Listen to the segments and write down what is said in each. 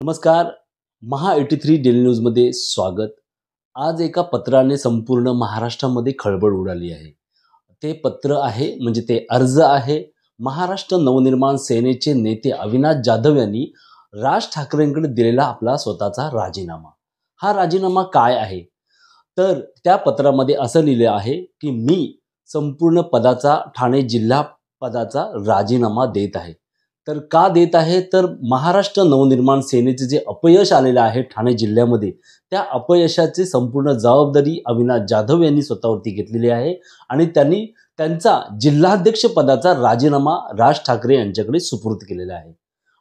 नमस्कार. महा 83 डेली न्यूजमध्ये स्वागत. आज एका पत्राने संपूर्ण महाराष्ट्रामध्ये खळबळ उडाली आहे. ते पत्र आहे म्हणजे ते अर्ज आहे महाराष्ट्र नवनिर्माण सेनेचे नेते अविनाश जाधव यांनी राज ठाकरेंकडे दिलेला आपला स्वतःचा राजीनामा. हा राजीनामा काय आहे? तर त्या पत्रामध्ये असं लिहिलं आहे की मी संपूर्ण पदाचा ठाणे जिल्हा पदाचा राजीनामा देत आहे. तर का देत आहे? तर महाराष्ट्र नवनिर्माण सेनेचे जे अपयश आलेलं आहे ठाणे जिल्ह्यामध्ये, त्या अपयशाची संपूर्ण जबाबदारी अविनाश जाधव यांनी स्वतःवरती घेतलेली आहे आणि त्यांनी त्यांचा जिल्हाध्यक्ष पदाचा राजीनामा राज ठाकरे यांच्याकडे सुपूर्द केलेला आहे.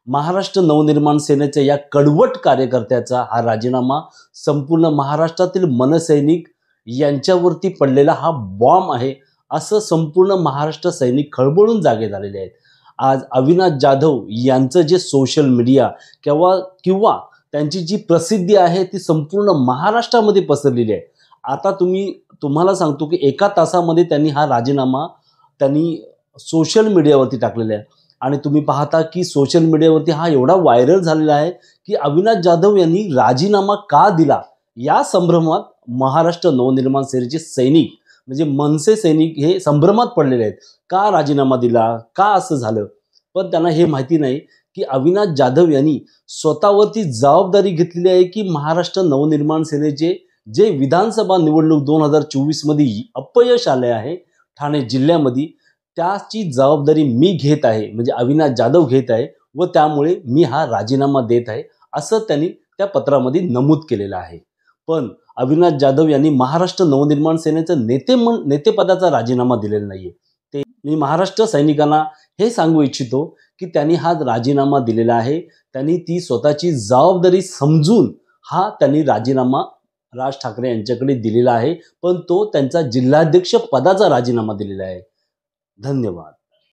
महाराष्ट्र नवनिर्माण सेनेच्या या कडवट कार्यकर्त्याचा हा राजीनामा संपूर्ण महाराष्ट्रातील मनसैनिक यांच्यावरती पडलेला हा बॉम्ब आहे, असं संपूर्ण महाराष्ट्र सैनिक खळबळून जागे झालेले आहेत. आज अविनाश जाधव यांचं जे सोशल मीडिया किंवा त्यांची जी प्रसिद्धी आहे ती संपूर्ण महाराष्ट्रामध्ये पसरलेली आहे. आता तुम्हाला सांगतो की एका तासामध्ये त्यांनी हा राजीनामा सोशल मीडियावरती टाकलेला आहे आणि तुम्ही पाहता की सोशल मीडियावरती हा एवढा व्हायरल झालेला आहे की अविनाश जाधव यांनी राजीनामा का दिला या संभ्रमात महाराष्ट्र नवनिर्माण सेनेचे सैनिक म्हणजे मनसे सैनिक हे संभ्रमात पडलेले आहेत. का राजीनामा दिला? का असं झालं? पण त्यांना हे माहिती नाही की अविनाश जाधव यांनी स्वतःवरती जबाबदारी घेतलेली आहे की महाराष्ट्र नवनिर्माण सेनेचे जे विधानसभा निवडणूक 2024 मध्ये अपयश आले आहे ठाणे जिल्ह्यामध्ये, त्याची जबाबदारी मी घेत आहे म्हणजे अविनाश जाधव घेत आहे व त्यामुळे मी हा राजीनामा देत आहे असं त्यांनी त्या पत्रामध्ये नमूद केलेलं आहे. पण अविनाश जाधव यांनी महाराष्ट्र नवनिर्माण सेनेचं नेतेपदाचा राजीनामा दिलेला नाहीये. मी महाराष्ट्र सैनिकांना हे सांगू इच्छितो की त्यांनी हा राजीनामा दिलेला आहे. त्यांनी ती स्वतःची जबाबदारी समजून त्यांनी राजीनामा राज ठाकरे यांच्याकडे दिलेला आहे, पण तो त्यांचा जिल्हाध्यक्ष पदाचा राजीनामा दिलेला आहे. धन्यवाद.